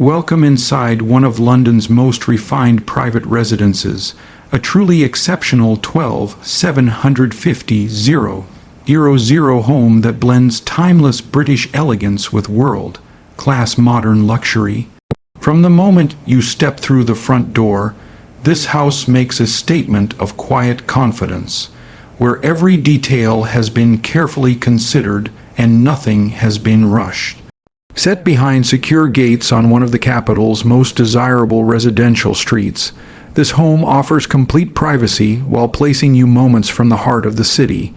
Welcome inside one of London's most refined private residences, a truly exceptional 12,750,000 home that blends timeless British elegance with world-class modern luxury. From the moment you step through the front door, this house makes a statement of quiet confidence, where every detail has been carefully considered and nothing has been rushed. Set behind secure gates on one of the capital's most desirable residential streets, this home offers complete privacy while placing you moments from the heart of the city.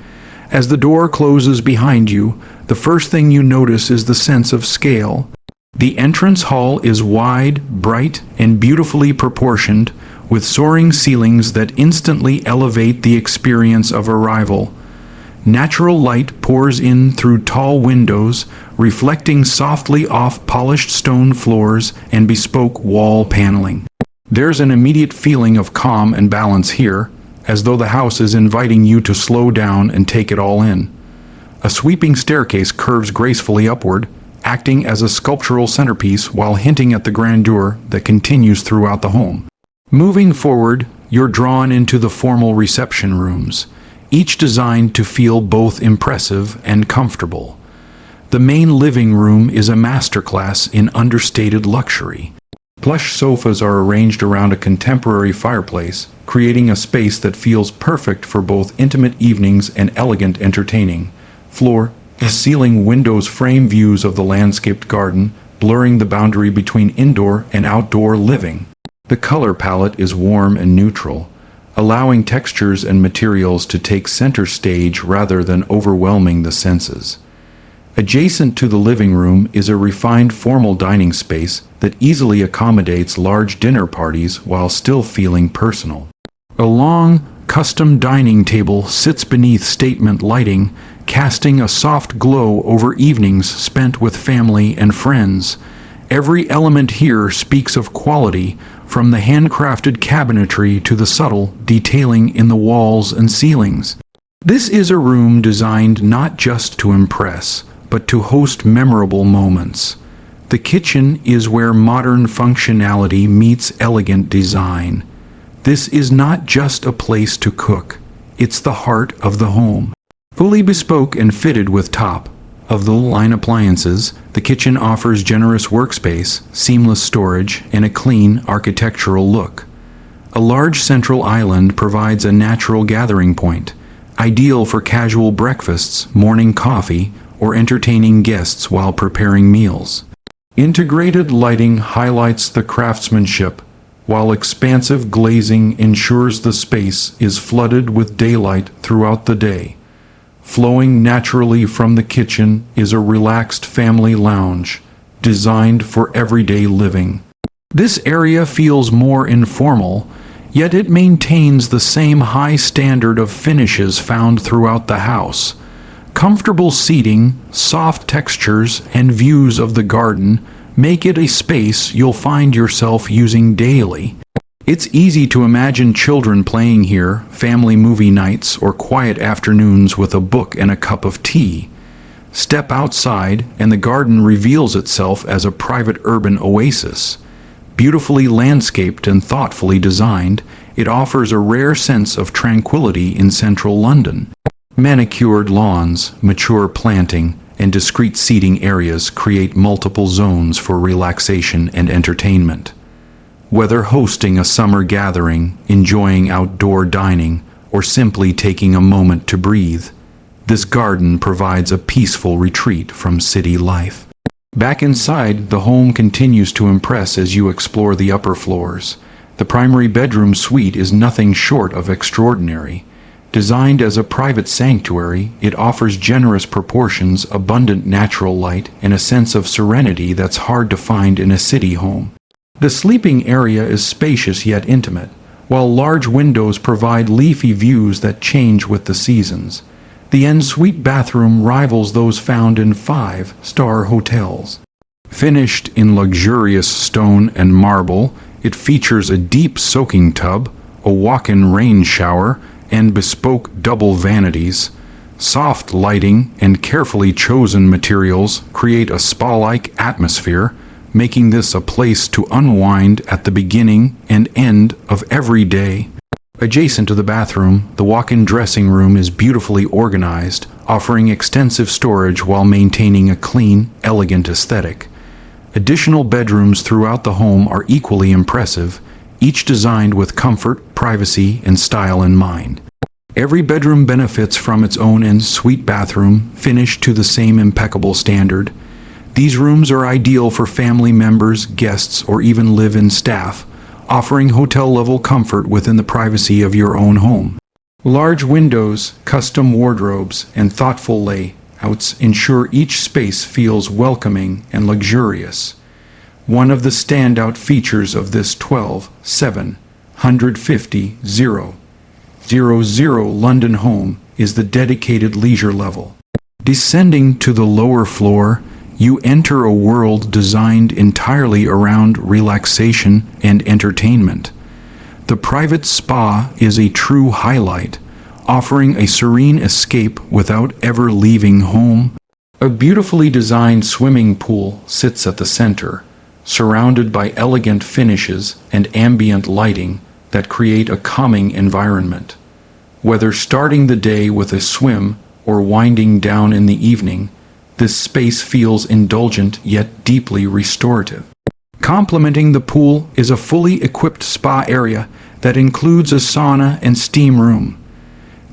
As the door closes behind you, the first thing you notice is the sense of scale. The entrance hall is wide, bright, and beautifully proportioned, with soaring ceilings that instantly elevate the experience of arrival. Natural light pours in through tall windows, reflecting softly off polished stone floors and bespoke wall paneling. There's an immediate feeling of calm and balance here, as though the house is inviting you to slow down and take it all in. A sweeping staircase curves gracefully upward, acting as a sculptural centerpiece while hinting at the grandeur that continues throughout the home. Moving forward, you're drawn into the formal reception rooms, each designed to feel both impressive and comfortable. The main living room is a masterclass in understated luxury. Plush sofas are arranged around a contemporary fireplace, creating a space that feels perfect for both intimate evenings and elegant entertaining. Floor-to-ceiling windows frame views of the landscaped garden, blurring the boundary between indoor and outdoor living. The color palette is warm and neutral, allowing textures and materials to take center stage rather than overwhelming the senses. Adjacent to the living room is a refined formal dining space that easily accommodates large dinner parties while still feeling personal. A long, custom dining table sits beneath statement lighting, casting a soft glow over evenings spent with family and friends. Every element here speaks of quality, from the handcrafted cabinetry to the subtle detailing in the walls and ceilings. This is a room designed not just to impress, but to host memorable moments. The kitchen is where modern functionality meets elegant design. This is not just a place to cook, it's the heart of the home. Fully bespoke and fitted with top-of-the-line appliances, the kitchen offers generous workspace, seamless storage, and a clean architectural look. A large central island provides a natural gathering point, ideal for casual breakfasts, morning coffee, or entertaining guests while preparing meals. Integrated lighting highlights the craftsmanship, while expansive glazing ensures the space is flooded with daylight throughout the day. Flowing naturally from the kitchen is a relaxed family lounge, designed for everyday living. This area feels more informal, yet it maintains the same high standard of finishes found throughout the house. Comfortable seating, soft textures, and views of the garden make it a space you'll find yourself using daily. It's easy to imagine children playing here, family movie nights, or quiet afternoons with a book and a cup of tea. Step outside, and the garden reveals itself as a private urban oasis. Beautifully landscaped and thoughtfully designed, it offers a rare sense of tranquility in central London. Manicured lawns, mature planting, and discreet seating areas create multiple zones for relaxation and entertainment. Whether hosting a summer gathering, enjoying outdoor dining, or simply taking a moment to breathe, this garden provides a peaceful retreat from city life. Back inside, the home continues to impress as you explore the upper floors. The primary bedroom suite is nothing short of extraordinary. Designed as a private sanctuary, it offers generous proportions, abundant natural light, and a sense of serenity that's hard to find in a city home. The sleeping area is spacious yet intimate, while large windows provide leafy views that change with the seasons. The en-suite bathroom rivals those found in five-star hotels. Finished in luxurious stone and marble, it features a deep soaking tub, a walk-in rain shower, and bespoke double vanities. Soft lighting and carefully chosen materials create a spa-like atmosphere, making this a place to unwind at the beginning and end of every day. Adjacent to the bathroom, the walk-in dressing room is beautifully organized, offering extensive storage while maintaining a clean, elegant aesthetic. Additional bedrooms throughout the home are equally impressive, each designed with comfort, privacy, and style in mind. Every bedroom benefits from its own en-suite bathroom, finished to the same impeccable standard. These rooms are ideal for family members, guests, or even live-in staff, offering hotel-level comfort within the privacy of your own home. Large windows, custom wardrobes, and thoughtful layouts ensure each space feels welcoming and luxurious. One of the standout features of this 12750,000 London home is the dedicated leisure level. Descending to the lower floor, you enter a world designed entirely around relaxation and entertainment. The private spa is a true highlight, offering a serene escape without ever leaving home. A beautifully designed swimming pool sits at the center, surrounded by elegant finishes and ambient lighting that create a calming environment. Whether starting the day with a swim or winding down in the evening, this space feels indulgent yet deeply restorative. Complementing the pool is a fully equipped spa area that includes a sauna and steam room.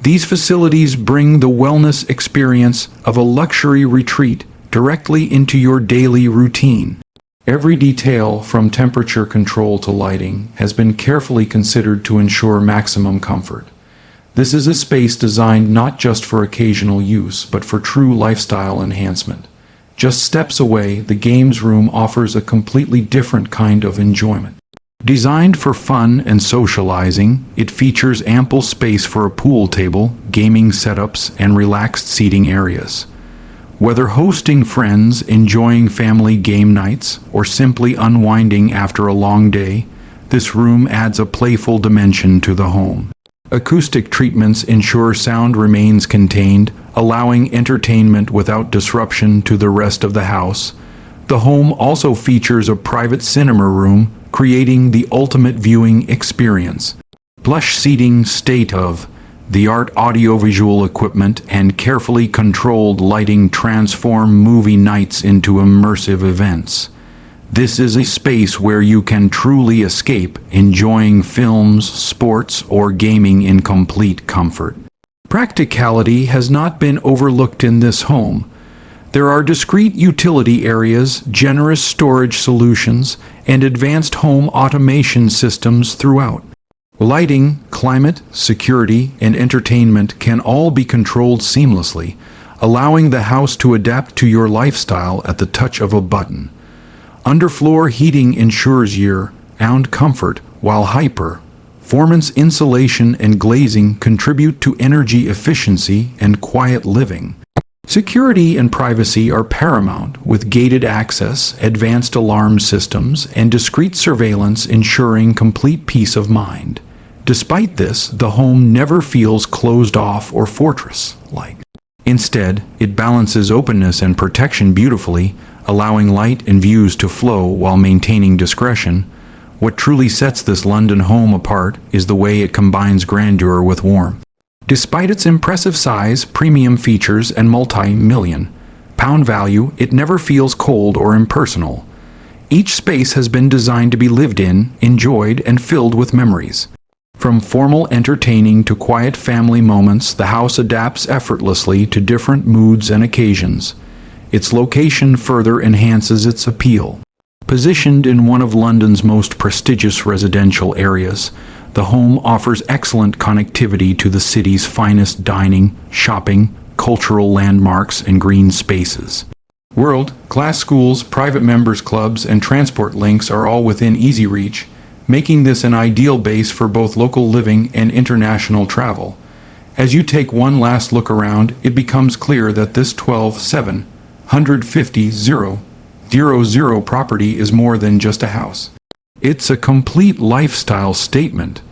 These facilities bring the wellness experience of a luxury retreat directly into your daily routine. Every detail, from temperature control to lighting, has been carefully considered to ensure maximum comfort. This is a space designed not just for occasional use, but for true lifestyle enhancement. Just steps away, the games room offers a completely different kind of enjoyment. Designed for fun and socializing, it features ample space for a pool table, gaming setups, and relaxed seating areas. Whether hosting friends, enjoying family game nights, or simply unwinding after a long day, this room adds a playful dimension to the home. Acoustic treatments ensure sound remains contained, allowing entertainment without disruption to the rest of the house. The home also features a private cinema room, creating the ultimate viewing experience. Plush seating, state-of-the-art audiovisual equipment, and carefully controlled lighting transform movie nights into immersive events. This is a space where you can truly escape, enjoying films, sports, or gaming in complete comfort. Practicality has not been overlooked in this home. There are discrete utility areas, generous storage solutions, and advanced home automation systems throughout. Lighting, climate, security, and entertainment can all be controlled seamlessly, allowing the house to adapt to your lifestyle at the touch of a button. Underfloor heating ensures year-round comfort, while high-performance insulation and glazing contribute to energy efficiency and quiet living. Security and privacy are paramount, with gated access, advanced alarm systems, and discreet surveillance ensuring complete peace of mind. Despite this, the home never feels closed off or fortress-like. Instead, it balances openness and protection beautifully, allowing light and views to flow while maintaining discretion. What truly sets this London home apart is the way it combines grandeur with warmth. Despite its impressive size, premium features, and multi-million-pound value, it never feels cold or impersonal. Each space has been designed to be lived in, enjoyed, and filled with memories. From formal entertaining to quiet family moments, the house adapts effortlessly to different moods and occasions. Its location further enhances its appeal. Positioned in one of London's most prestigious residential areas, the home offers excellent connectivity to the city's finest dining, shopping, cultural landmarks, and green spaces. World-class schools, private members' clubs, and transport links are all within easy reach, making this an ideal base for both local living and international travel. As you take one last look around, it becomes clear that this 12750,000 property is more than just a house. It's a complete lifestyle statement.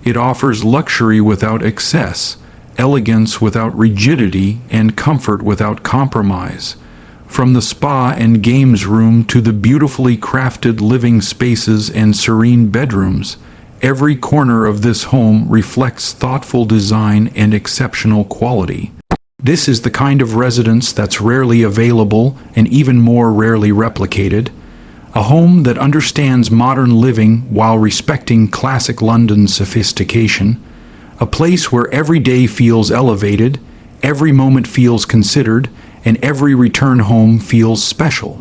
It offers luxury without excess, elegance without rigidity, and comfort without compromise. From the spa and games room to the beautifully crafted living spaces and serene bedrooms, every corner of this home reflects thoughtful design and exceptional quality. This is the kind of residence that's rarely available and even more rarely replicated. A home that understands modern living while respecting classic London sophistication. A place where every day feels elevated, every moment feels considered, and every return home feels special.